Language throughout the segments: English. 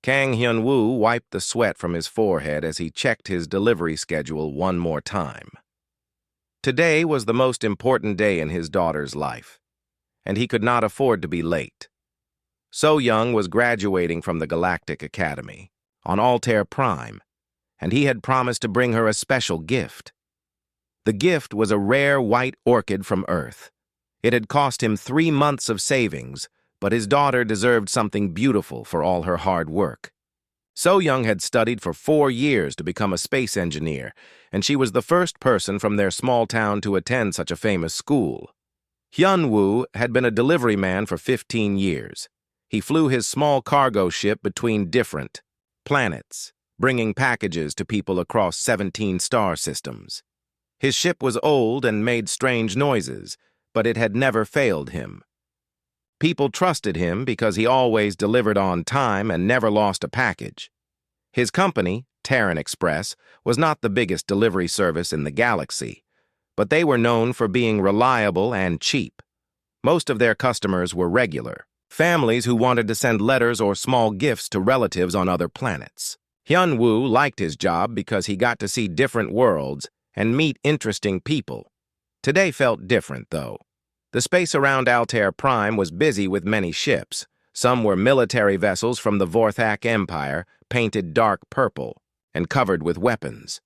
Kang Hyun-woo wiped the sweat from his forehead as he checked his delivery schedule one more time. Today was the most important day in his daughter's life, and he could not afford to be late. So-young was graduating from the Galactic Academy on Altair Prime, and he had promised to bring her a special gift. The gift was a rare white orchid from Earth. It had cost him 3 months of savings, but his daughter deserved something beautiful for all her hard work. So-young had studied for 4 years to become a space engineer, and she was the first person from their small town to attend such a famous school. Hyun-woo had been a delivery man for 15 years. He flew his small cargo ship between different planets, bringing packages to people across 17 star systems. His ship was old and made strange noises, but it had never failed him. People trusted him because he always delivered on time and never lost a package. His company, Terran Express, was not the biggest delivery service in the galaxy, but they were known for being reliable and cheap. Most of their customers were regular, families who wanted to send letters or small gifts to relatives on other planets. Hyun-woo liked his job because he got to see different worlds and meet interesting people. Today felt different, though. The space around Altair Prime was busy with many ships. Some were military vessels from the Vorthak Empire, painted dark purple and covered with weapons.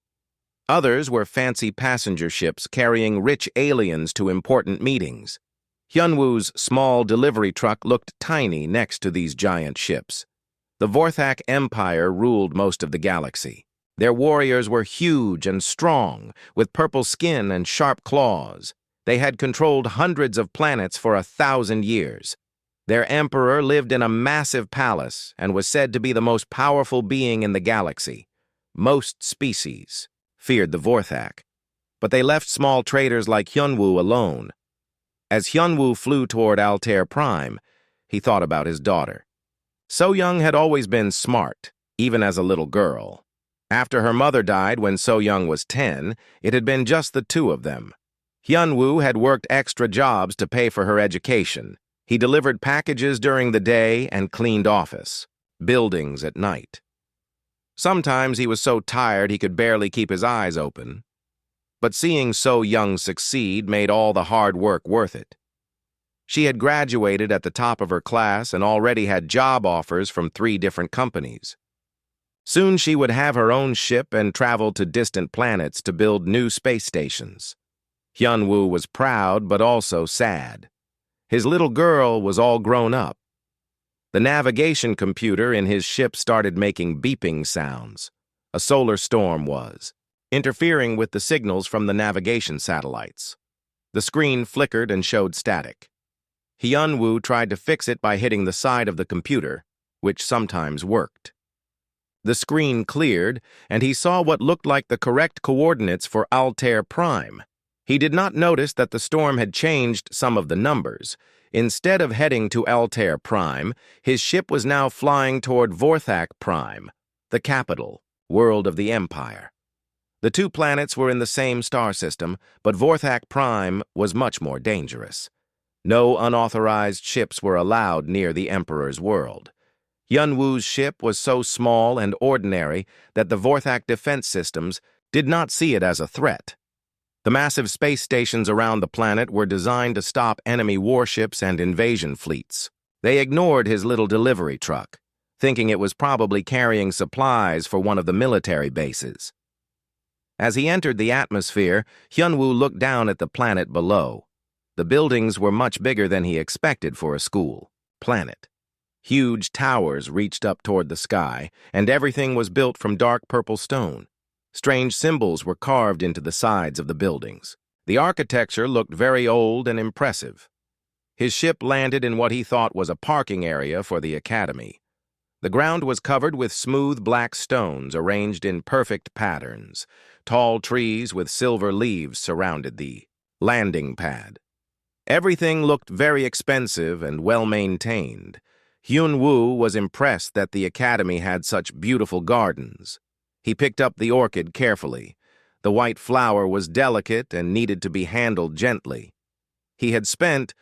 Others were fancy passenger ships carrying rich aliens to important meetings. Hyun-woo's small delivery truck looked tiny next to these giant ships. The Vorthak Empire ruled most of the galaxy. Their warriors were huge and strong, with purple skin and sharp claws. They had controlled hundreds of planets for 1,000 years. Their emperor lived in a massive palace and was said to be the most powerful being in the galaxy. Most species feared the Vorthak, but they left small traders like Hyun-woo alone. As Hyun-woo flew toward Altair Prime, he thought about his daughter. So-young had always been smart, even as a little girl. After her mother died when So-young was 10, it had been just the two of them. Hyun-woo had worked extra jobs to pay for her education. He delivered packages during the day and cleaned buildings at night. Sometimes he was so tired he could barely keep his eyes open. But seeing So-young succeed made all the hard work worth it. She had graduated at the top of her class and already had job offers from 3 different companies. Soon she would have her own ship and travel to distant planets to build new space stations. Hyun-woo was proud but also sad. His little girl was all grown up. The navigation computer in his ship started making beeping sounds. A solar storm was, interfering with the signals from the navigation satellites. The screen flickered and showed static. Hyun-woo tried to fix it by hitting the side of the computer, which sometimes worked. The screen cleared, and he saw what looked like the correct coordinates for Altair Prime. He did not notice that the storm had changed some of the numbers. Instead of heading to Altair Prime, his ship was now flying toward Vorthak Prime, the capital, world of the Empire. The 2 planets were in the same star system, but Vorthak Prime was much more dangerous. No unauthorized ships were allowed near the Emperor's world. Hyun-woo's ship was so small and ordinary that the Vorthak defense systems did not see it as a threat. The massive space stations around the planet were designed to stop enemy warships and invasion fleets. They ignored his little delivery truck, thinking it was probably carrying supplies for one of the military bases. As he entered the atmosphere, Hyun-woo looked down at the planet below. The buildings were much bigger than he expected for a school planet. Huge towers reached up toward the sky, and everything was built from dark purple stone. Strange symbols were carved into the sides of the buildings. The architecture looked very old and impressive. His ship landed in what he thought was a parking area for the academy. The ground was covered with smooth black stones arranged in perfect patterns. Tall trees with silver leaves surrounded the landing pad. Everything looked very expensive and well-maintained. Hyun-woo was impressed that the academy had such beautiful gardens. He picked up the orchid carefully. The white flower was delicate and needed to be handled gently. He had spent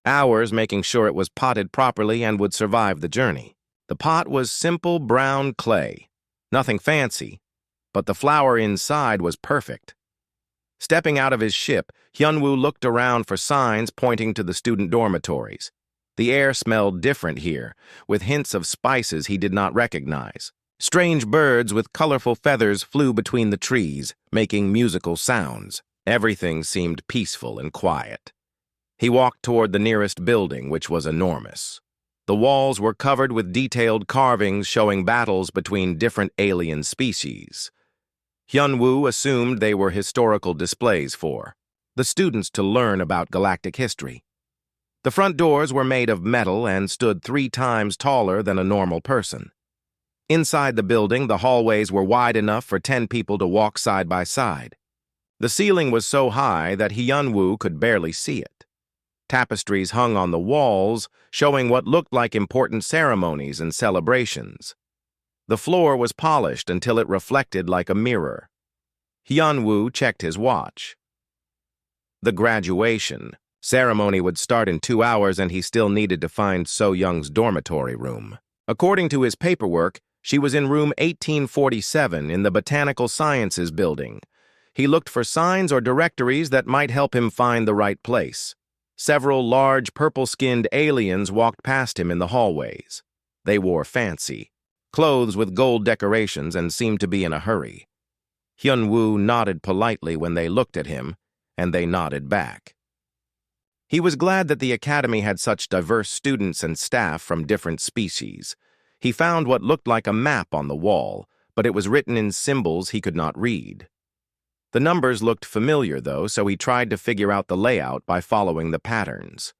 hours making sure it was potted properly and would survive the journey. The pot was simple brown clay, nothing fancy, but the flower inside was perfect. Stepping out of his ship, Hyunwoo looked around for signs pointing to the student dormitories. The air smelled different here, with hints of spices he did not recognize. Strange birds with colorful feathers flew between the trees, making musical sounds. Everything seemed peaceful and quiet. He walked toward the nearest building, which was enormous. The walls were covered with detailed carvings showing battles between different alien species. Hyunwoo assumed they were historical displays for the students to learn about galactic history. The front doors were made of metal and stood 3 times taller than a normal person. Inside the building, the hallways were wide enough for 10 people to walk side by side. The ceiling was so high that Hyunwoo could barely see it. Tapestries hung on the walls, showing what looked like important ceremonies and celebrations. The floor was polished until it reflected like a mirror. Hyunwoo checked his watch. The graduation ceremony would start in 2 hours, and he still needed to find So-young's dormitory room. According to his paperwork, she was in room 1847 in the Botanical Sciences building. He looked for signs or directories that might help him find the right place. Several large purple-skinned aliens walked past him in the hallways. They wore fancy clothes with gold decorations and seemed to be in a hurry. Hyunwoo nodded politely when they looked at him, and they nodded back. He was glad that the academy had such diverse students and staff from different species. He found what looked like a map on the wall, but it was written in symbols he could not read. The numbers looked familiar, though, so he tried to figure out the layout by following the patterns.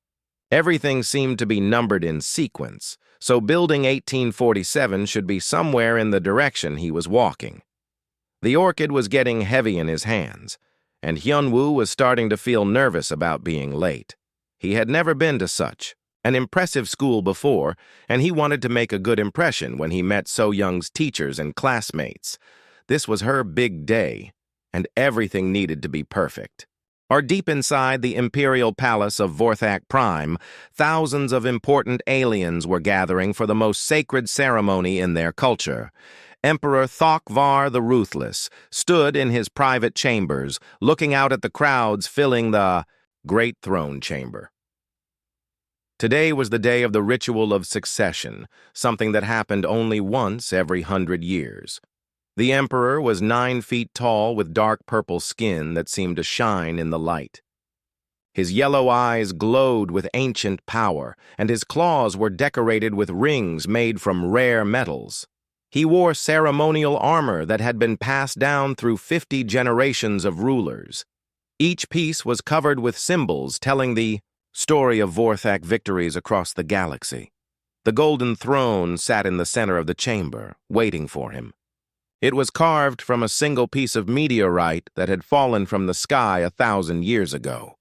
Everything seemed to be numbered in sequence, so building 1847 should be somewhere in the direction he was walking. The orchid was getting heavy in his hands, and Hyunwoo was starting to feel nervous about being late. He had never been to such an impressive school before, and he wanted to make a good impression when he met So-young's teachers and classmates. This was her big day, and everything needed to be perfect. Or deep inside the imperial palace of Vorthak Prime, thousands of important aliens were gathering for the most sacred ceremony in their culture. Emperor Thokvar the Ruthless stood in his private chambers, looking out at the crowds filling the Great Throne Chamber. Today was the day of the ritual of succession, something that happened only once every 100 years. The emperor was 9 feet tall with dark purple skin that seemed to shine in the light. His yellow eyes glowed with ancient power, and his claws were decorated with rings made from rare metals. He wore ceremonial armor that had been passed down through 50 generations of rulers. Each piece was covered with symbols telling the story of Vorthak victories across the galaxy. The golden throne sat in the center of the chamber, waiting for him. It was carved from a single piece of meteorite that had fallen from the sky 1,000 years ago.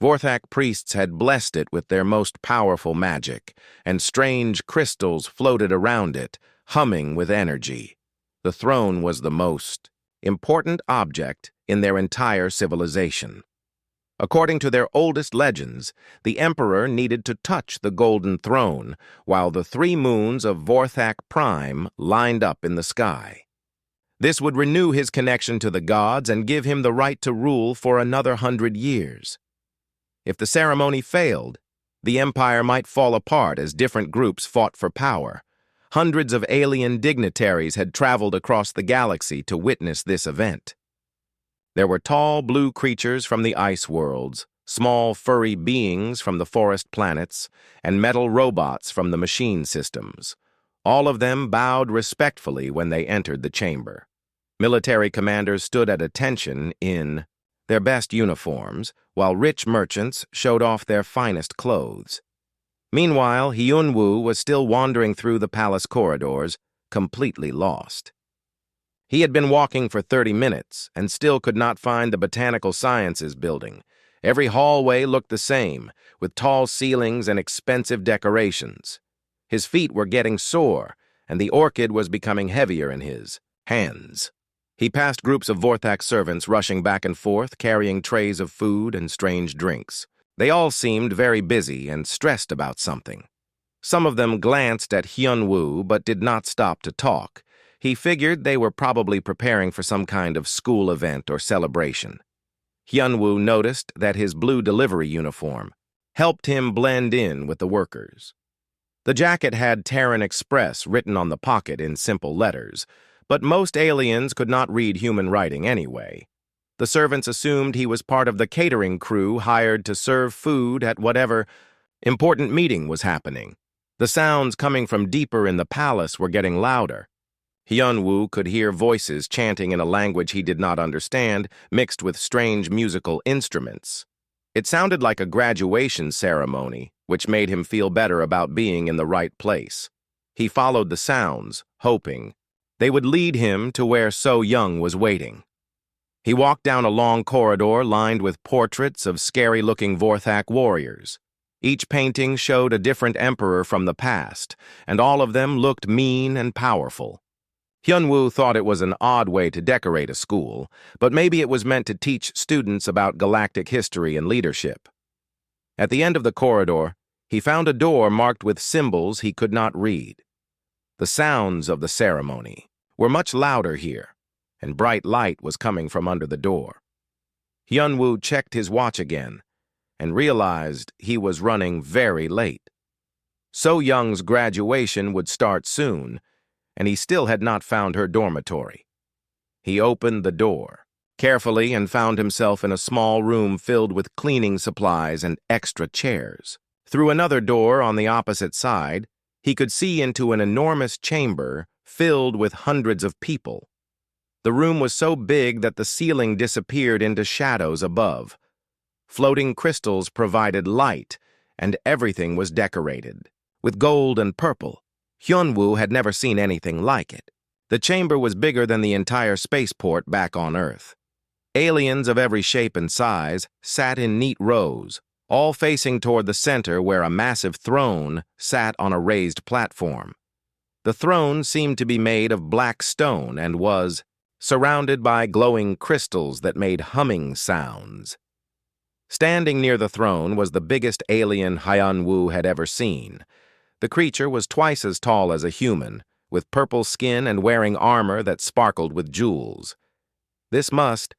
Vorthak priests had blessed it with their most powerful magic, and strange crystals floated around it, humming with energy. The throne was the most important object in their entire civilization. According to their oldest legends, the emperor needed to touch the golden throne while the 3 moons of Vorthak Prime lined up in the sky. This would renew his connection to the gods and give him the right to rule for another 100 years. If the ceremony failed, the empire might fall apart as different groups fought for power. Hundreds of alien dignitaries had traveled across the galaxy to witness this event. There were tall blue creatures from the ice worlds, small furry beings from the forest planets, and metal robots from the machine systems. All of them bowed respectfully when they entered the chamber. Military commanders stood at attention in their best uniforms, while rich merchants showed off their finest clothes. Meanwhile, Hyunwoo was still wandering through the palace corridors, completely lost. He had been walking for 30 minutes and still could not find the Botanical Sciences building. Every hallway looked the same, with tall ceilings and expensive decorations. His feet were getting sore, and the orchid was becoming heavier in his hands. He passed groups of Vorthak servants rushing back and forth, carrying trays of food and strange drinks. They all seemed very busy and stressed about something. Some of them glanced at Hyun-woo but did not stop to talk. He figured they were probably preparing for some kind of school event or celebration. Hyun-woo noticed that his blue delivery uniform helped him blend in with the workers. The jacket had Terran Express written on the pocket in simple letters, but most aliens could not read human writing anyway. The servants assumed he was part of the catering crew hired to serve food at whatever important meeting was happening. The sounds coming from deeper in the palace were getting louder. Hyun-woo could hear voices chanting in a language he did not understand, mixed with strange musical instruments. It sounded like a graduation ceremony, which made him feel better about being in the right place. He followed the sounds, hoping they would lead him to where So-young was waiting. He walked down a long corridor lined with portraits of scary-looking Vorthak warriors. Each painting showed a different emperor from the past, and all of them looked mean and powerful. Hyun-woo thought it was an odd way to decorate a school, but maybe it was meant to teach students about galactic history and leadership. At the end of the corridor, he found a door marked with symbols he could not read. The sounds of the ceremony were much louder here, and bright light was coming from under the door. Hyun-woo checked his watch again and realized he was running very late. So-young's graduation would start soon, and he still had not found her dormitory. He opened the door carefully and found himself in a small room filled with cleaning supplies and extra chairs. Through another door on the opposite side, he could see into an enormous chamber filled with hundreds of people. The room was so big that the ceiling disappeared into shadows above. Floating crystals provided light, and everything was decorated with gold and purple. Hyun-woo had never seen anything like it. The chamber was bigger than the entire spaceport back on Earth. Aliens of every shape and size sat in neat rows, all facing toward the center where a massive throne sat on a raised platform. The throne seemed to be made of black stone and was surrounded by glowing crystals that made humming sounds. Standing near the throne was the biggest alien Hyun-woo had ever seen. The creature was twice as tall as a human, with purple skin and wearing armor that sparkled with jewels. This must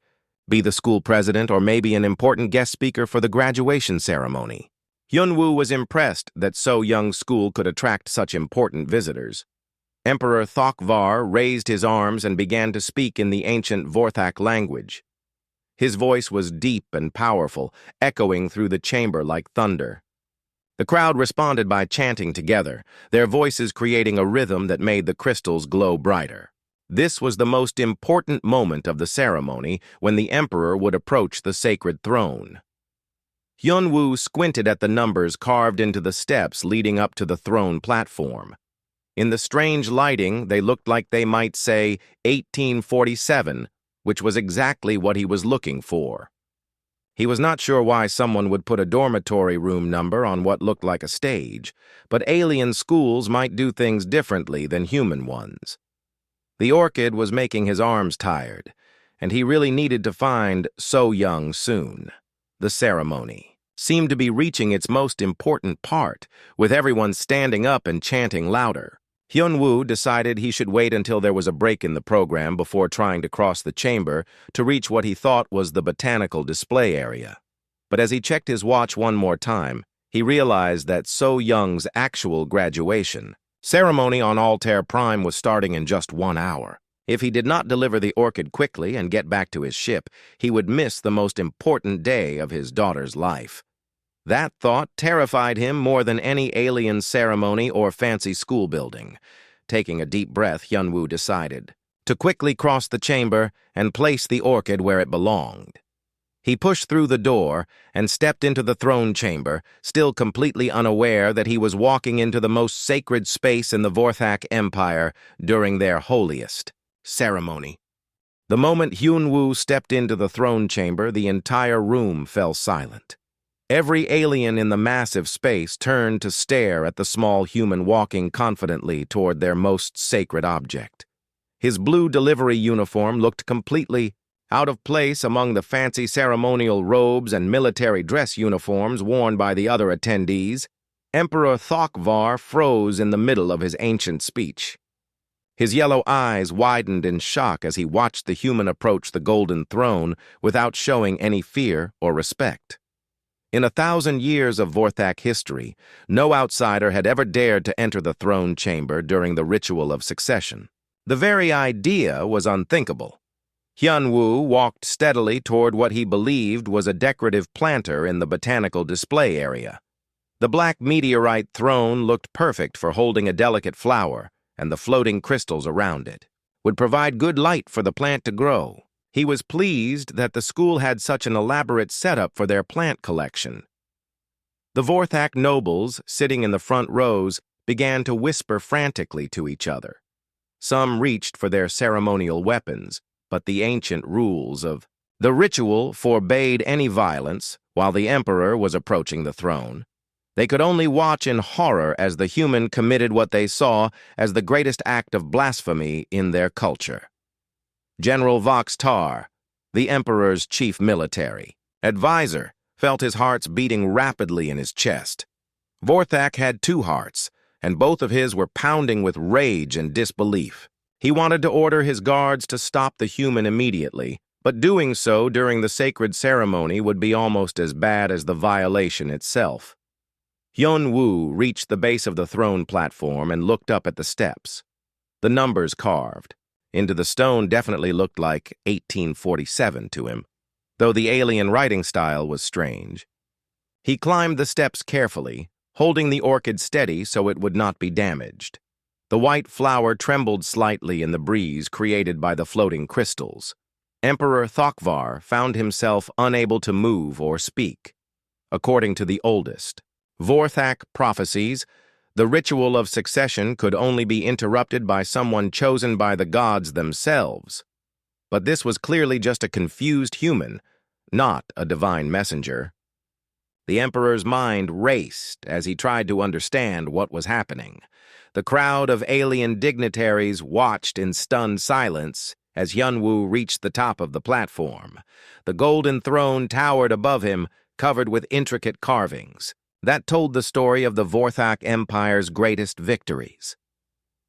be the school president or maybe an important guest speaker for the graduation ceremony. Hyun-woo was impressed that So-young's school could attract such important visitors. Emperor Thokvar raised his arms and began to speak in the ancient Vorthak language. His voice was deep and powerful, echoing through the chamber like thunder. The crowd responded by chanting together, their voices creating a rhythm that made the crystals glow brighter. This was the most important moment of the ceremony, when the emperor would approach the sacred throne. Hyun-woo squinted at the numbers carved into the steps leading up to the throne platform. In the strange lighting, they looked like they might say 1847, which was exactly what he was looking for. He was not sure why someone would put a dormitory room number on what looked like a stage, but alien schools might do things differently than human ones. The orchid was making his arms tired, and he really needed to find So-young soon. The ceremony seemed to be reaching its most important part, with everyone standing up and chanting louder. Hyun-woo decided he should wait until there was a break in the program before trying to cross the chamber to reach what he thought was the botanical display area. But as he checked his watch one more time, he realized that So-young's actual graduation ceremony on Altair Prime was starting in just 1 hour. If he did not deliver the orchid quickly and get back to his ship, he would miss the most important day of his daughter's life. That thought terrified him more than any alien ceremony or fancy school building. Taking a deep breath, Hyun-woo decided to quickly cross the chamber and place the orchid where it belonged. He pushed through the door and stepped into the throne chamber, still completely unaware that he was walking into the most sacred space in the Vorthak Empire during their holiest ceremony. The moment Hyun-woo stepped into the throne chamber, the entire room fell silent. Every alien in the massive space turned to stare at the small human walking confidently toward their most sacred object. His blue delivery uniform looked completely out of place among the fancy ceremonial robes and military dress uniforms worn by the other attendees. Emperor Thokvar froze in the middle of his ancient speech. His yellow eyes widened in shock as he watched the human approach the golden throne without showing any fear or respect. In 1,000 years of Vorthak history, no outsider had ever dared to enter the throne chamber during the ritual of succession. The very idea was unthinkable. Hyun-woo walked steadily toward what he believed was a decorative planter in the botanical display area. The black meteorite throne looked perfect for holding a delicate flower, and the floating crystals around it would provide good light for the plant to grow. He was pleased that the school had such an elaborate setup for their plant collection. The Vorthak nobles, sitting in the front rows, began to whisper frantically to each other. Some reached for their ceremonial weapons, but the ancient rules of the ritual forbade any violence while the emperor was approaching the throne. They could only watch in horror as the human committed what they saw as the greatest act of blasphemy in their culture. General Vox Tar, the emperor's chief military advisor, felt his hearts beating rapidly in his chest. Vorthak had 2 hearts, and both of his were pounding with rage and disbelief. He wanted to order his guards to stop the human immediately, but doing so during the sacred ceremony would be almost as bad as the violation itself. Hyun-woo reached the base of the throne platform and looked up at the steps. The numbers carved into the stone definitely looked like 1847 to him, though the alien writing style was strange. He climbed the steps carefully, holding the orchid steady so it would not be damaged. The white flower trembled slightly in the breeze created by the floating crystals. Emperor Thokvar found himself unable to move or speak. According to the oldest Vorthak prophecies, the ritual of succession could only be interrupted by someone chosen by the gods themselves. But this was clearly just a confused human, not a divine messenger. The emperor's mind raced as he tried to understand what was happening. The crowd of alien dignitaries watched in stunned silence as Hyun-woo reached the top of the platform. The golden throne towered above him, covered with intricate carvings that told the story of the Vorthak Empire's greatest victories.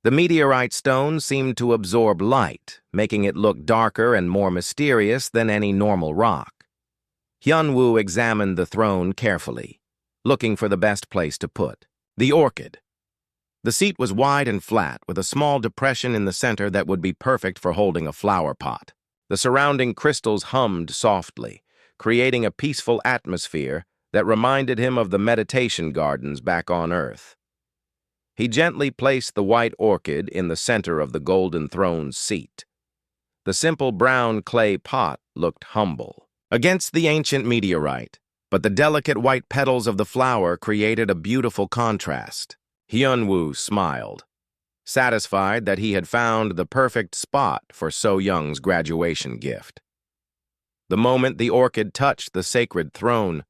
The meteorite stone seemed to absorb light, making it look darker and more mysterious than any normal rock. Hyun-woo examined the throne carefully, looking for the best place to put the orchid. The seat was wide and flat, with a small depression in the center that would be perfect for holding a flower pot. The surrounding crystals hummed softly, creating a peaceful atmosphere that reminded him of the meditation gardens back on Earth. He gently placed the white orchid in the center of the golden throne's seat. The simple brown clay pot looked humble against the ancient meteorite, but the delicate white petals of the flower created a beautiful contrast. Hyun-woo smiled, satisfied that he had found the perfect spot for So-young's graduation gift. The moment the orchid touched the sacred throne,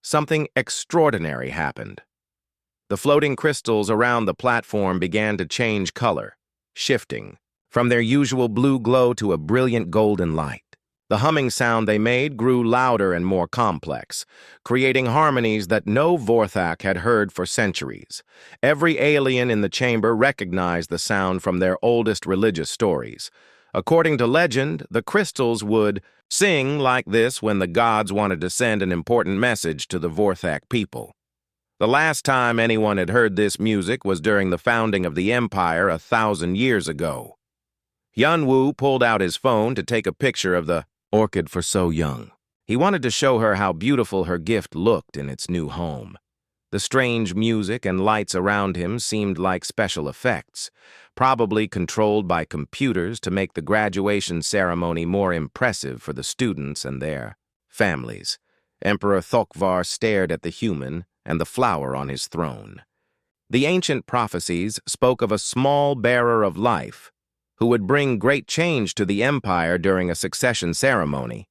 something extraordinary happened. The floating crystals around the platform began to change color, shifting from their usual blue glow to a brilliant golden light. The humming sound they made grew louder and more complex, creating harmonies that no Vorthak had heard for centuries. Every alien in the chamber recognized the sound from their oldest religious stories. According to legend, the crystals would sing like this when the gods wanted to send an important message to the Vorthak people. The last time anyone had heard this music was during the founding of the Empire 1,000 years ago. Hyun-woo pulled out his phone to take a picture of the orchid for So-young. He wanted to show her how beautiful her gift looked in its new home. The strange music and lights around him seemed like special effects, probably controlled by computers to make the graduation ceremony more impressive for the students and their families. Emperor Thokvar stared at the human and the flower on his throne. The ancient prophecies spoke of a small bearer of life who would bring great change to the empire during a succession ceremony.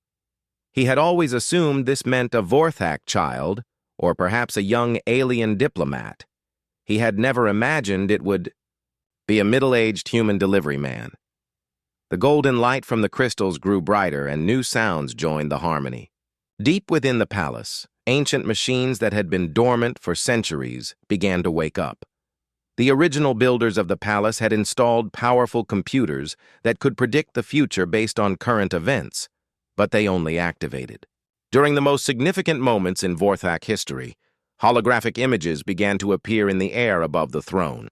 He had always assumed this meant a Vorthak child, or perhaps a young alien diplomat. He had never imagined it would be a middle-aged human delivery man. The golden light from the crystals grew brighter and new sounds joined the harmony. Deep within the palace, Ancient machines that had been dormant for centuries began to wake up. The original builders of the palace had installed powerful computers that could predict the future based on current events, but they only activated. During the most significant moments in Vorthak history, holographic images began to appear in the air above the throne.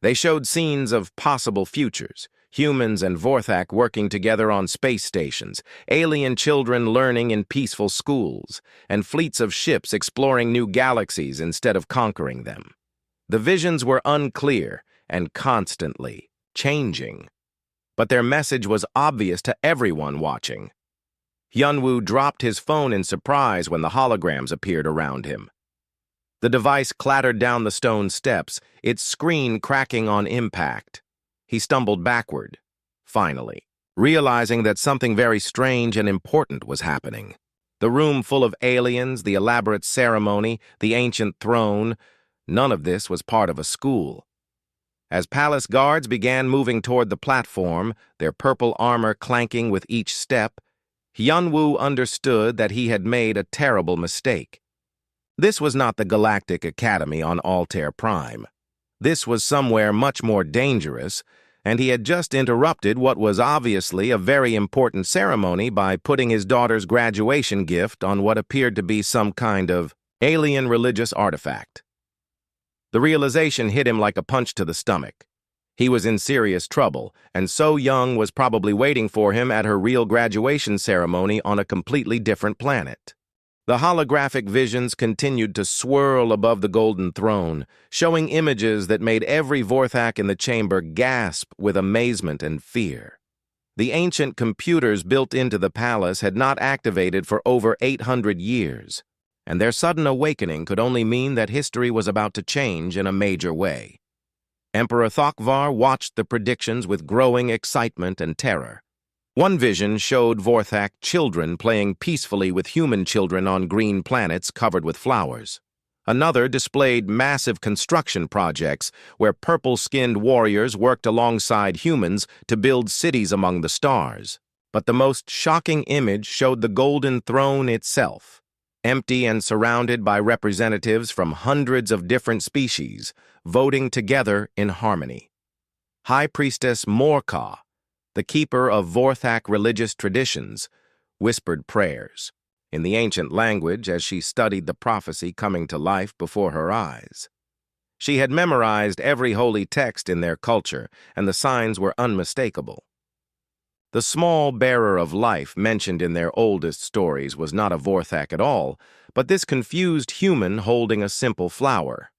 They showed scenes of possible futures, humans and Vorthak working together on space stations, alien children learning in peaceful schools, and fleets of ships exploring new galaxies instead of conquering them. The visions were unclear and constantly changing, but their message was obvious to everyone watching. Hyunwoo dropped his phone in surprise when the holograms appeared around him. The device clattered down the stone steps, its screen cracking on impact. He stumbled backward, finally, realizing that something very strange and important was happening. The room full of aliens, the elaborate ceremony, the ancient throne, none of this was part of a school. As palace guards began moving toward the platform, their purple armor clanking with each step, Hyunwoo understood that he had made a terrible mistake. This was not the Galactic Academy on Altair Prime. This was somewhere much more dangerous, and he had just interrupted what was obviously a very important ceremony by putting his daughter's graduation gift on what appeared to be some kind of alien religious artifact. The realization hit him like a punch to the stomach. He was in serious trouble, and So Young was probably waiting for him at her real graduation ceremony on a completely different planet. The holographic visions continued to swirl above the golden throne, showing images that made every Vorthak in the chamber gasp with amazement and fear. The ancient computers built into the palace had not activated for over 800 years, and their sudden awakening could only mean that history was about to change in a major way. Emperor Thokvar watched the predictions with growing excitement and terror. One vision showed Vorthak children playing peacefully with human children on green planets covered with flowers. Another displayed massive construction projects where purple-skinned warriors worked alongside humans to build cities among the stars. But the most shocking image showed the Golden Throne itself, empty and surrounded by representatives from hundreds of different species, voting together in harmony. High Priestess Morka, the keeper of Vorthak religious traditions, whispered prayers in the ancient language as she studied the prophecy coming to life before her eyes. She had memorized every holy text in their culture, and the signs were unmistakable. The small bearer of life mentioned in their oldest stories was not a Vorthak at all, but this confused human holding a simple flower.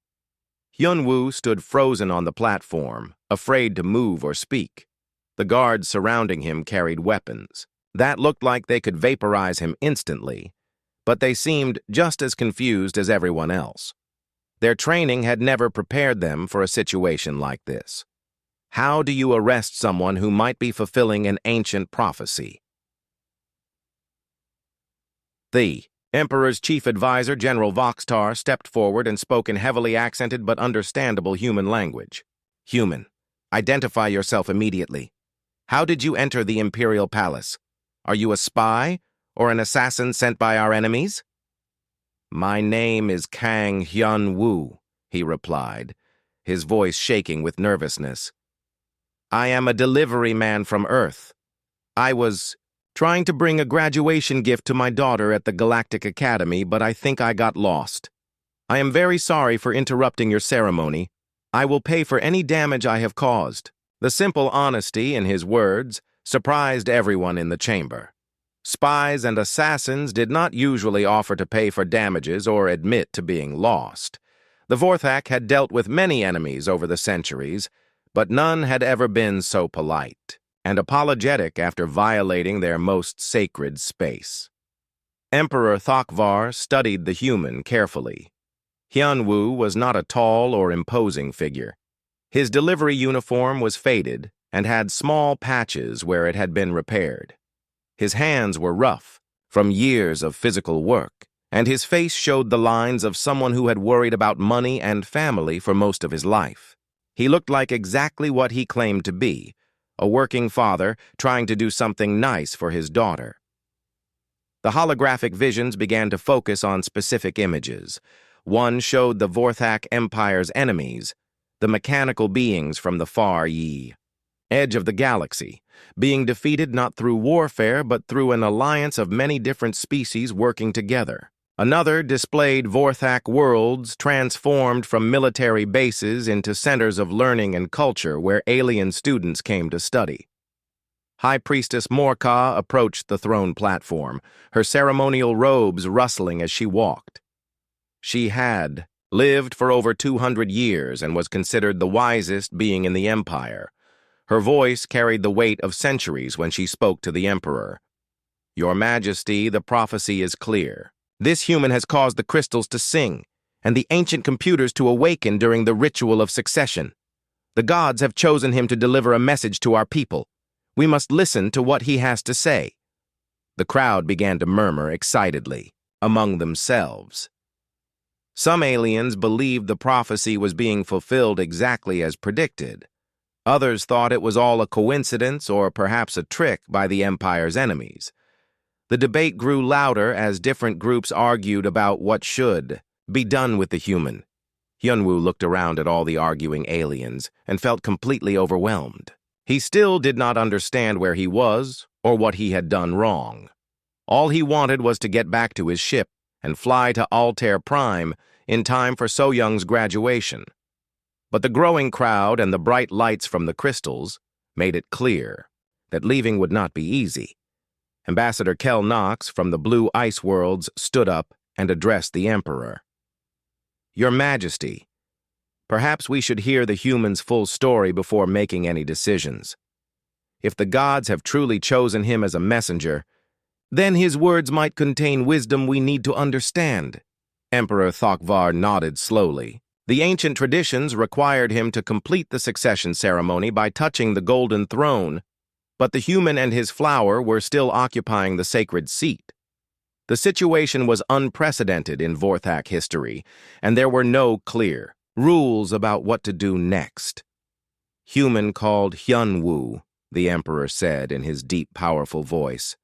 Hyunwoo stood frozen on the platform, afraid to move or speak. The guards surrounding him carried weapons. That looked like they could vaporize him instantly, but they seemed just as confused as everyone else. Their training had never prepared them for a situation like this. How do you arrest someone who might be fulfilling an ancient prophecy? The Emperor's chief advisor, General Voxtar, stepped forward and spoke in heavily accented but understandable human language. Human, identify yourself immediately. How did you enter the Imperial Palace? Are you a spy or an assassin sent by our enemies? My name is Kang Hyunwoo, he replied, his voice shaking with nervousness. I am a delivery man from Earth. I was trying to bring a graduation gift to my daughter at the Galactic Academy, but I think I got lost. I am very sorry for interrupting your ceremony. I will pay for any damage I have caused. The simple honesty in his words surprised everyone in the chamber. Spies and assassins did not usually offer to pay for damages or admit to being lost. The Vorthak had dealt with many enemies over the centuries, but none had ever been so polite and apologetic after violating their most sacred space. Emperor Thokvar studied the human carefully. Hyunwoo was not a tall or imposing figure. His delivery uniform was faded and had small patches where it had been repaired. His hands were rough from years of physical work, and his face showed the lines of someone who had worried about money and family for most of his life. He looked like exactly what he claimed to be, a working father trying to do something nice for his daughter. The holographic visions began to focus on specific images. One showed the Vorthak Empire's enemies, the mechanical beings from the far edge of the galaxy, being defeated not through warfare but through an alliance of many different species working together. Another displayed Vorthak worlds transformed from military bases into centers of learning and culture where alien students came to study. High Priestess Morka approached the throne platform, her ceremonial robes rustling as she walked. She had lived for over 200 years and was considered the wisest being in the Empire. Her voice carried the weight of centuries when she spoke to the Emperor. "Your Majesty, the prophecy is clear. This human has caused the crystals to sing, and the ancient computers to awaken during the ritual of succession. The gods have chosen him to deliver a message to our people. We must listen to what he has to say." The crowd began to murmur excitedly, among themselves. Some aliens believed the prophecy was being fulfilled exactly as predicted. Others thought it was all a coincidence or perhaps a trick by the Empire's enemies. The debate grew louder as different groups argued about what should be done with the human. Hyunwoo looked around at all the arguing aliens and felt completely overwhelmed. He still did not understand where he was or what he had done wrong. All he wanted was to get back to his ship and fly to Altair Prime in time for So-Young's graduation. But the growing crowd and the bright lights from the crystals made it clear that leaving would not be easy. Ambassador Kel Knox from the Blue Ice Worlds stood up and addressed the Emperor. "Your Majesty, perhaps we should hear the human's full story before making any decisions. If the gods have truly chosen him as a messenger, then his words might contain wisdom we need to understand." Emperor Thokvar nodded slowly. The ancient traditions required him to complete the succession ceremony by touching the golden throne, but the human and his flower were still occupying the sacred seat. The situation was unprecedented in Vorthak history, and there were no clear rules about what to do next. "Human called Hyunwoo," the Emperor said in his deep, powerful voice.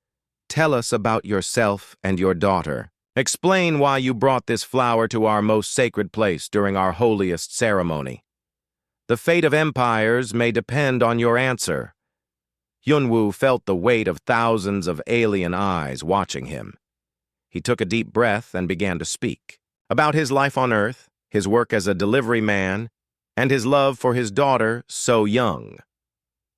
"Tell us about yourself and your daughter. Explain why you brought this flower to our most sacred place during our holiest ceremony. The fate of empires may depend on your answer." Hyunwoo felt the weight of thousands of alien eyes watching him. He took a deep breath and began to speak about his life on Earth, his work as a delivery man, and his love for his daughter, So-Young.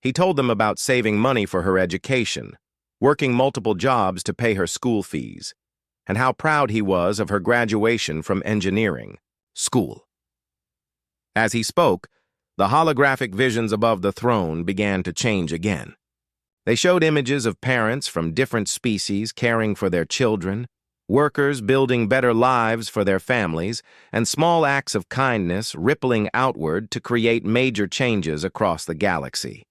He told them about saving money for her education, working multiple jobs to pay her school fees, and how proud he was of her graduation from engineering school. As he spoke, the holographic visions above the throne began to change again. They showed images of parents from different species caring for their children, workers building better lives for their families, and small acts of kindness rippling outward to create major changes across the galaxy.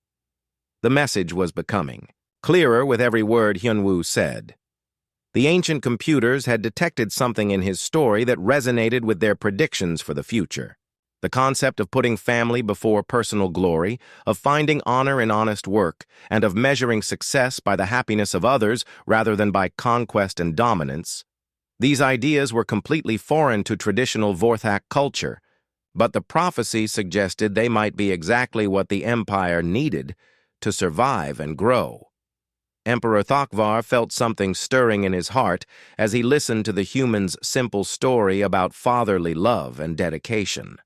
The message was becoming clearer with every word Hyunwoo said. The ancient computers had detected something in his story that resonated with their predictions for the future. The concept of putting family before personal glory, of finding honor in honest work, and of measuring success by the happiness of others rather than by conquest and dominance. These ideas were completely foreign to traditional Vorthak culture, but the prophecy suggested they might be exactly what the Empire needed to survive and grow. Emperor Thokvar felt something stirring in his heart as he listened to the human's simple story about fatherly love and dedication.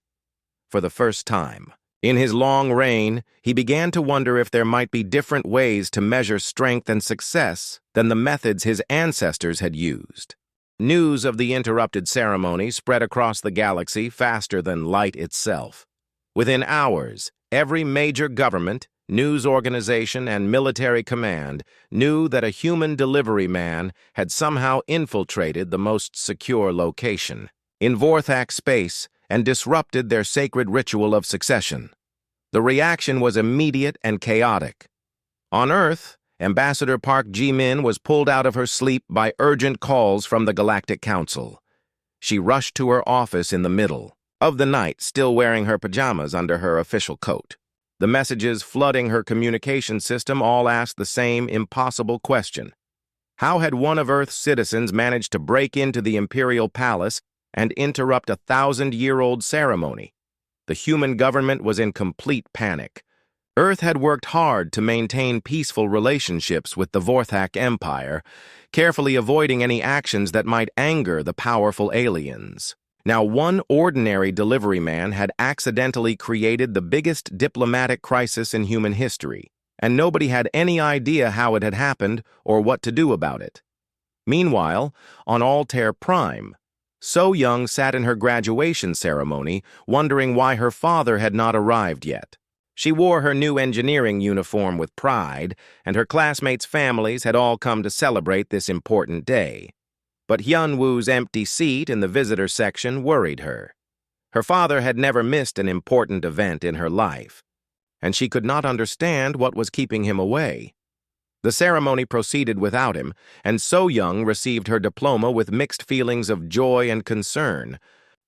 For the first time in his long reign, he began to wonder if there might be different ways to measure strength and success than the methods his ancestors had used. News of the interrupted ceremony spread across the galaxy faster than light itself. Within hours, every major government, news organization, and military command knew that a human delivery man had somehow infiltrated the most secure location in Vorthak space and disrupted their sacred ritual of succession. The reaction was immediate and chaotic. On Earth, Ambassador Park Ji-min was pulled out of her sleep by urgent calls from the Galactic Council. She rushed to her office in the middle of the night, still wearing her pajamas under her official coat. The messages flooding her communication system all asked the same impossible question. How had one of Earth's citizens managed to break into the imperial palace and interrupt a 1,000-year-old ceremony? The human government was in complete panic. Earth had worked hard to maintain peaceful relationships with the Vorthak Empire, carefully avoiding any actions that might anger the powerful aliens. Now, one ordinary delivery man had accidentally created the biggest diplomatic crisis in human history, and nobody had any idea how it had happened or what to do about it. Meanwhile, on Altair Prime, So Young sat in her graduation ceremony, wondering why her father had not arrived yet. She wore her new engineering uniform with pride, and her classmates' families had all come to celebrate this important day. But Hyun-woo's empty seat in the visitor section worried her. Her father had never missed an important event in her life, and she could not understand what was keeping him away. The ceremony proceeded without him, and So Young received her diploma with mixed feelings of joy and concern.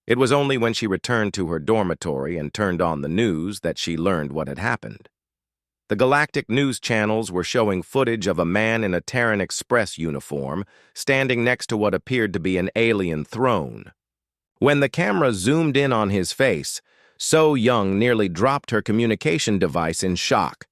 It was only when she returned to her dormitory and turned on the news that she learned what had happened. The galactic news channels were showing footage of a man in a Terran Express uniform standing next to what appeared to be an alien throne. When the camera zoomed in on his face, So Young nearly dropped her communication device in shock.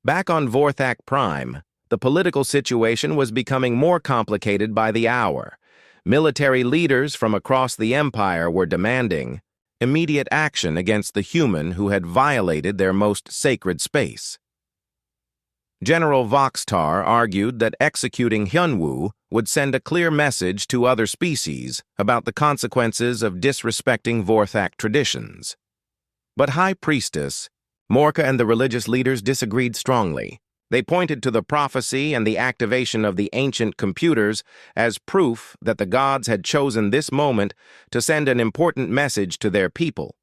Back on Vorthak Prime, the political situation was becoming more complicated by the hour. Military leaders from across the Empire were demanding immediate action against the human who had violated their most sacred space. General Voxtar argued that executing Hyun-woo would send a clear message to other species about the consequences of disrespecting Vorthak traditions. But High Priestess, Morka, and the religious leaders disagreed strongly. They pointed to the prophecy and the activation of the ancient computers as proof that the gods had chosen this moment to send an important message to their people.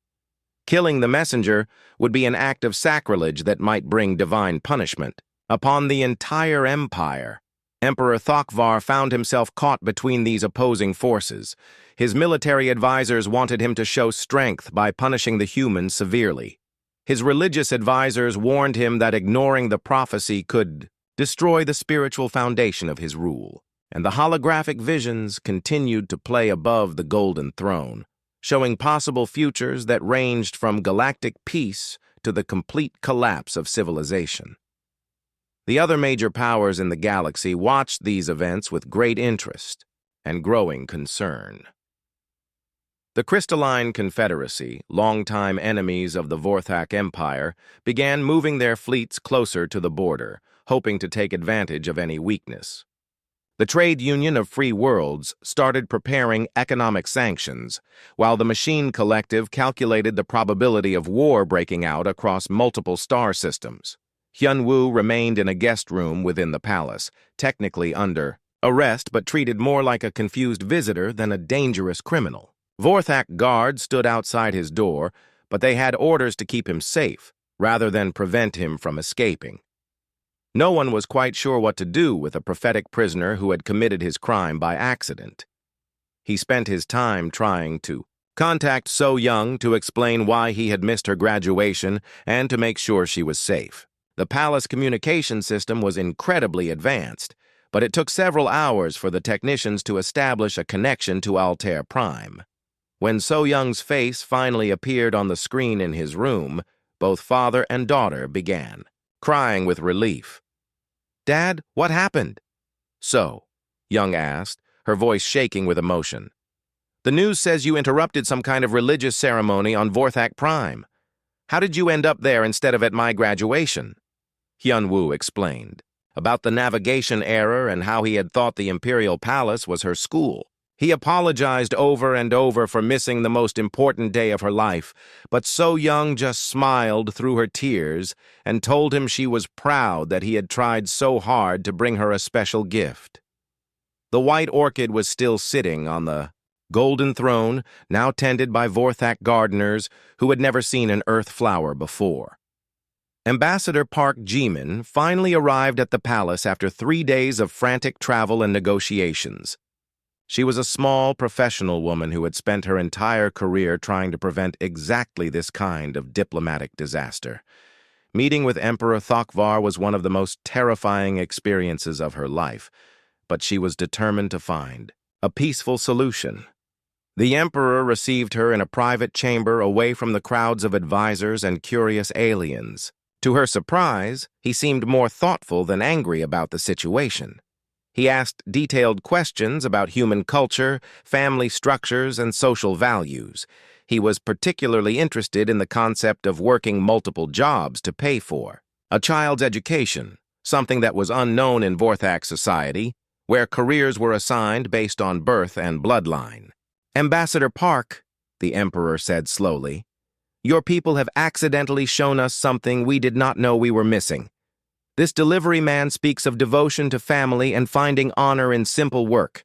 Killing the messenger would be an act of sacrilege that might bring divine punishment upon the entire empire. Emperor Thokvar found himself caught between these opposing forces. His military advisors wanted him to show strength by punishing the humans severely. His religious advisors warned him that ignoring the prophecy could destroy the spiritual foundation of his rule. And the holographic visions continued to play above the Golden Throne, showing possible futures that ranged from galactic peace to the complete collapse of civilization. The other major powers in the galaxy watched these events with great interest and growing concern. The Crystalline Confederacy, longtime enemies of the Vorthak Empire, began moving their fleets closer to the border, hoping to take advantage of any weakness. The Trade Union of Free Worlds started preparing economic sanctions, while the Machine Collective calculated the probability of war breaking out across multiple star systems. Hyun-woo remained in a guest room within the palace, technically under arrest but treated more like a confused visitor than a dangerous criminal. Vorthak guards stood outside his door, but they had orders to keep him safe, rather than prevent him from escaping. No one was quite sure what to do with a prophetic prisoner who had committed his crime by accident. He spent his time trying to contact So Young to explain why he had missed her graduation and to make sure she was safe. The palace communication system was incredibly advanced, but it took several hours for the technicians to establish a connection to Altair Prime. When So Young's face finally appeared on the screen in his room, both father and daughter began crying with relief. "Dad, what happened?" So Young asked, her voice shaking with emotion. "The news says you interrupted some kind of religious ceremony on Vorthak Prime. How did you end up there instead of at my graduation?" Hyun-woo explained about the navigation error and how he had thought the Imperial Palace was her school. He apologized over and over for missing the most important day of her life, but So Young just smiled through her tears and told him she was proud that he had tried so hard to bring her a special gift. The white orchid was still sitting on the golden throne, now tended by Vorthak gardeners who had never seen an earth flower before. Ambassador Park Jimin finally arrived at the palace after 3 days of frantic travel and negotiations. She was a small, professional woman who had spent her entire career trying to prevent exactly this kind of diplomatic disaster. Meeting with Emperor Thokvar was one of the most terrifying experiences of her life, but she was determined to find a peaceful solution. The emperor received her in a private chamber away from the crowds of advisors and curious aliens. To her surprise, he seemed more thoughtful than angry about the situation. He asked detailed questions about human culture, family structures, and social values. He was particularly interested in the concept of working multiple jobs to pay for a child's education, something that was unknown in Vorthak society, where careers were assigned based on birth and bloodline. "Ambassador Park," the emperor said slowly, "your people have accidentally shown us something we did not know we were missing. This delivery man speaks of devotion to family and finding honor in simple work.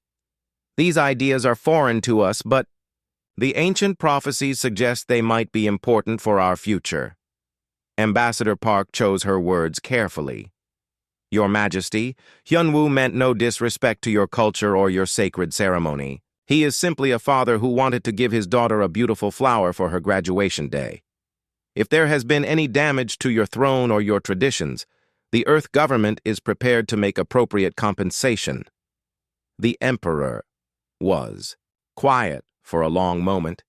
These ideas are foreign to us, but the ancient prophecies suggest they might be important for our future." Ambassador Park chose her words carefully. "Your Majesty, Hyunwoo meant no disrespect to your culture or your sacred ceremony. He is simply a father who wanted to give his daughter a beautiful flower for her graduation day. If there has been any damage to your throne or your traditions, the Earth government is prepared to make appropriate compensation." The emperor was quiet for a long moment,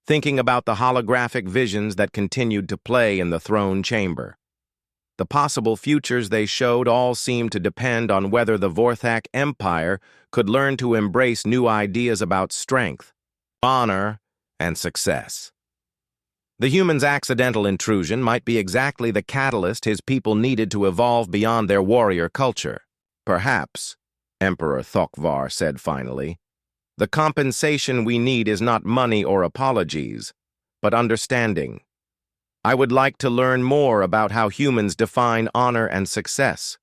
thinking about the holographic visions that continued to play in the throne chamber. The possible futures they showed all seemed to depend on whether the Vorthak Empire could learn to embrace new ideas about strength, honor, and success. The human's accidental intrusion might be exactly the catalyst his people needed to evolve beyond their warrior culture. "Perhaps," Emperor Thokvar said finally, "the compensation we need is not money or apologies, but understanding. I would like to learn more about how humans define honor and success.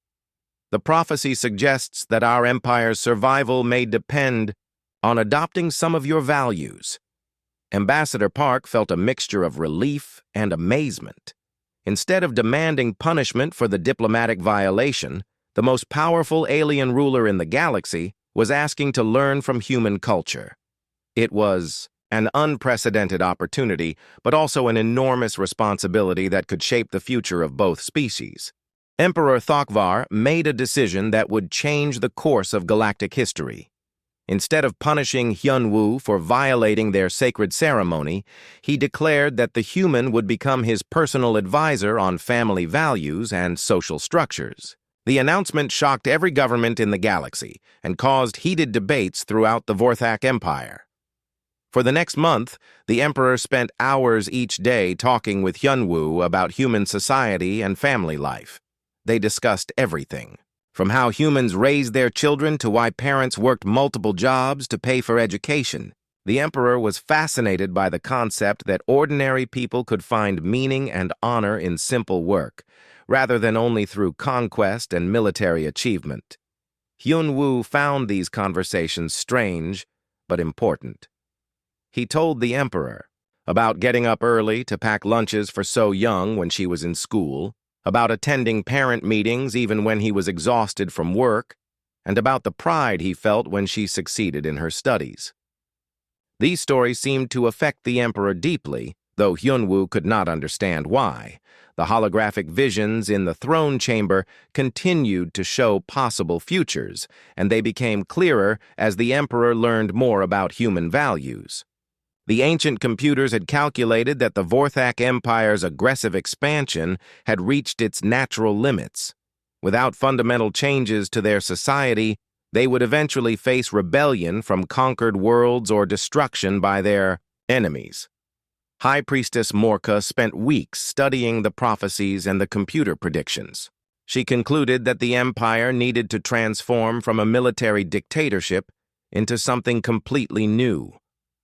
The prophecy suggests that our empire's survival may depend on adopting some of your values." Ambassador Park felt a mixture of relief and amazement. Instead of demanding punishment for the diplomatic violation, the most powerful alien ruler in the galaxy was asking to learn from human culture. It was an unprecedented opportunity, but also an enormous responsibility that could shape the future of both species. Emperor Thokvar made a decision that would change the course of galactic history. Instead of punishing Hyunwoo for violating their sacred ceremony, he declared that the human would become his personal advisor on family values and social structures. The announcement shocked every government in the galaxy and caused heated debates throughout the Vorthak Empire. For the next month, the emperor spent hours each day talking with Hyunwoo about human society and family life. They discussed everything, from how humans raised their children to why parents worked multiple jobs to pay for education. The emperor was fascinated by the concept that ordinary people could find meaning and honor in simple work, rather than only through conquest and military achievement. Hyunwoo found these conversations strange, but important. He told the emperor about getting up early to pack lunches for So Young when she was in school, about attending parent meetings even when he was exhausted from work, and about the pride he felt when she succeeded in her studies. These stories seemed to affect the emperor deeply, though Hyunwoo could not understand why. The holographic visions in the throne chamber continued to show possible futures, and they became clearer as the emperor learned more about human values. The ancient computers had calculated that the Vorthak Empire's aggressive expansion had reached its natural limits. Without fundamental changes to their society, they would eventually face rebellion from conquered worlds or destruction by their enemies. High Priestess Morka spent weeks studying the prophecies and the computer predictions. She concluded that the empire needed to transform from a military dictatorship into something completely new,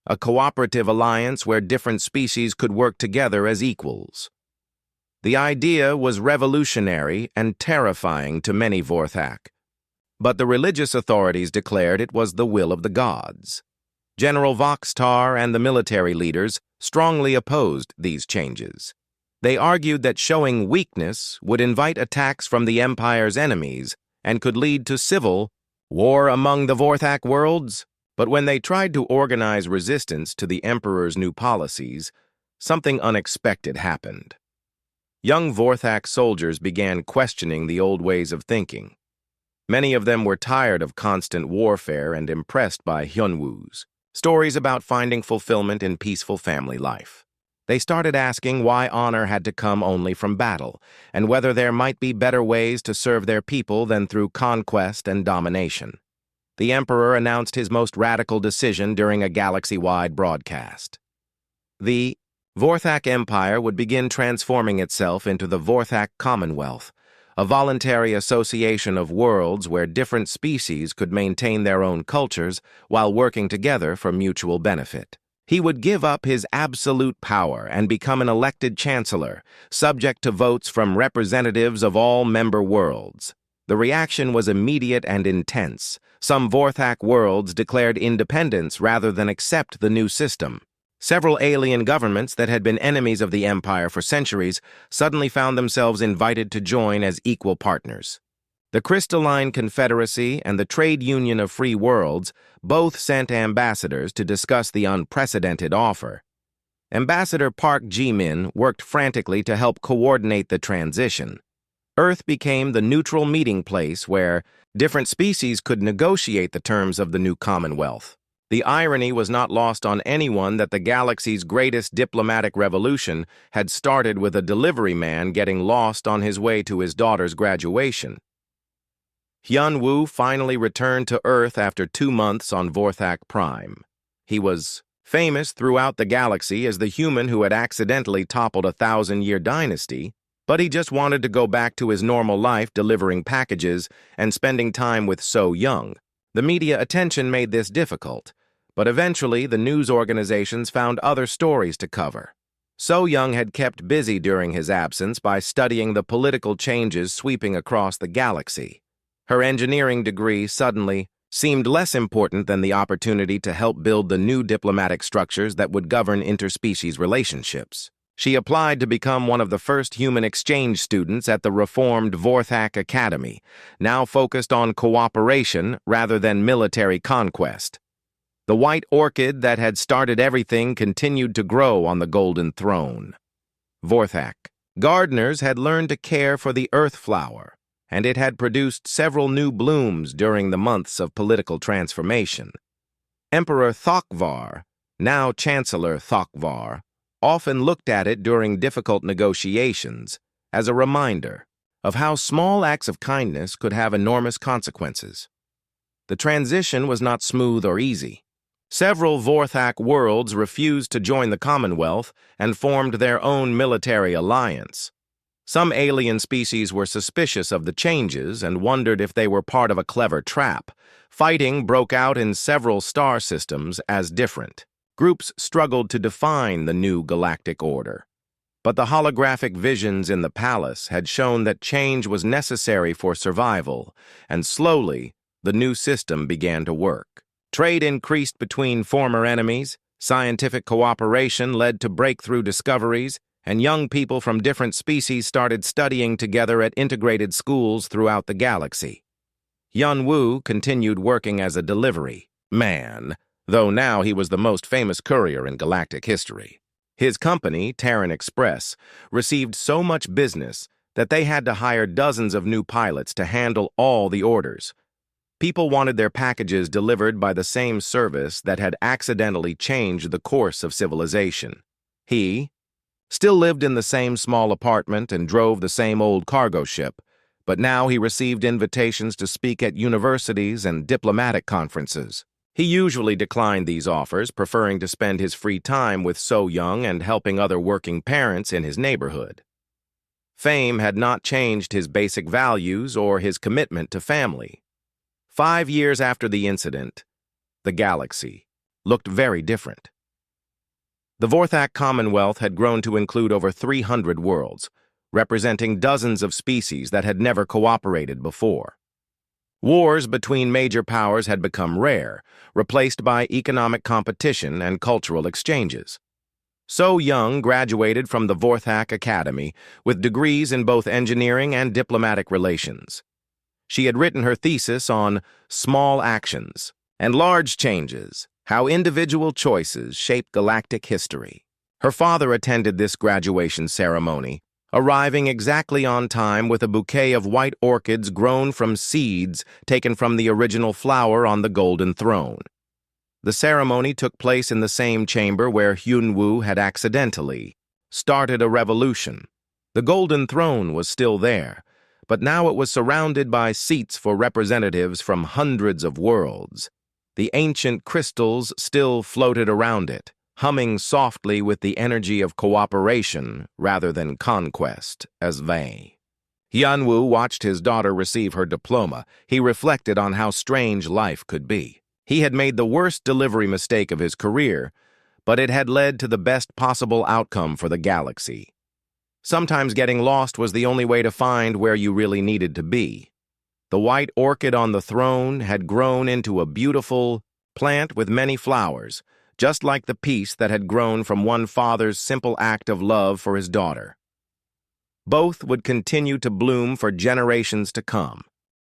a cooperative alliance where different species could work together as equals. The idea was revolutionary and terrifying to many Vorthak, but the religious authorities declared it was the will of the gods. General Voxtar and the military leaders strongly opposed these changes. They argued that showing weakness would invite attacks from the Empire's enemies and could lead to civil war among the Vorthak worlds. But when they tried to organize resistance to the Emperor's new policies, something unexpected happened. Young Vorthak soldiers began questioning the old ways of thinking. Many of them were tired of constant warfare and impressed by Hyunwoo's stories about finding fulfillment in peaceful family life. They started asking why honor had to come only from battle, and whether there might be better ways to serve their people than through conquest and domination. The Emperor announced his most radical decision during a galaxy-wide broadcast. The Vorthak Empire would begin transforming itself into the Vorthak Commonwealth, a voluntary association of worlds where different species could maintain their own cultures while working together for mutual benefit. He would give up his absolute power and become an elected chancellor, subject to votes from representatives of all member worlds. The reaction was immediate and intense. Some Vorthak worlds declared independence rather than accept the new system. Several alien governments that had been enemies of the Empire for centuries suddenly found themselves invited to join as equal partners. The Crystalline Confederacy and the Trade Union of Free Worlds both sent ambassadors to discuss the unprecedented offer. Ambassador Park Ji-min worked frantically to help coordinate the transition. Earth became the neutral meeting place where different species could negotiate the terms of the new Commonwealth. The irony was not lost on anyone that the galaxy's greatest diplomatic revolution had started with a delivery man getting lost on his way to his daughter's graduation. Hyunwoo finally returned to Earth after 2 months on Vorthak Prime. He was famous throughout the galaxy as the human who had accidentally toppled a 1,000-year dynasty, but he just wanted to go back to his normal life delivering packages and spending time with So Young. The media attention made this difficult, but eventually the news organizations found other stories to cover. So Young had kept busy during his absence by studying the political changes sweeping across the galaxy. Her engineering degree suddenly seemed less important than the opportunity to help build the new diplomatic structures that would govern interspecies relationships. She applied to become one of the first human exchange students at the reformed Vorthak Academy, now focused on cooperation rather than military conquest. The white orchid that had started everything continued to grow on the golden throne. Vorthak. Gardeners had learned to care for the earth flower, and it had produced several new blooms during the months of political transformation. Emperor Thokvar, now Chancellor Thokvar, often looked at it during difficult negotiations as a reminder of how small acts of kindness could have enormous consequences. The transition was not smooth or easy. Several Vorthak worlds refused to join the Commonwealth and formed their own military alliance. Some alien species were suspicious of the changes and wondered if they were part of a clever trap. Fighting broke out in several star systems as different. Groups struggled to define the new galactic order. But the holographic visions in the palace had shown that change was necessary for survival, and slowly, the new system began to work. Trade increased between former enemies, scientific cooperation led to breakthrough discoveries, and young people from different species started studying together at integrated schools throughout the galaxy. Hyunwoo continued working as a delivery man, though now he was the most famous courier in galactic history. His company, Terran Express, received so much business that they had to hire dozens of new pilots to handle all the orders. People wanted their packages delivered by the same service that had accidentally changed the course of civilization. He still lived in the same small apartment and drove the same old cargo ship, but now he received invitations to speak at universities and diplomatic conferences. He usually declined these offers, preferring to spend his free time with So Young and helping other working parents in his neighborhood. Fame had not changed his basic values or his commitment to family. 5 years after the incident, the galaxy looked very different. The Vorthak Commonwealth had grown to include over 300 worlds, representing dozens of species that had never cooperated before. Wars between major powers had become rare, replaced by economic competition and cultural exchanges. So Young graduated from the Vorthak Academy with degrees in both engineering and diplomatic relations. She had written her thesis on small actions and large changes, how individual choices shape galactic history. Her father attended this graduation ceremony, arriving exactly on time with a bouquet of white orchids grown from seeds taken from the original flower on the golden throne. The ceremony took place in the same chamber where Hyunwoo had accidentally started a revolution. The golden throne was still there, but now it was surrounded by seats for representatives from hundreds of worlds. The ancient crystals still floated around it, humming softly with the energy of cooperation rather than conquest, as Vei. Hyunwoo watched his daughter receive her diploma. He reflected on how strange life could be. He had made the worst delivery mistake of his career, but it had led to the best possible outcome for the galaxy. Sometimes getting lost was the only way to find where you really needed to be. The white orchid on the throne had grown into a beautiful plant with many flowers, just like the piece that had grown from one father's simple act of love for his daughter. Both would continue to bloom for generations to come.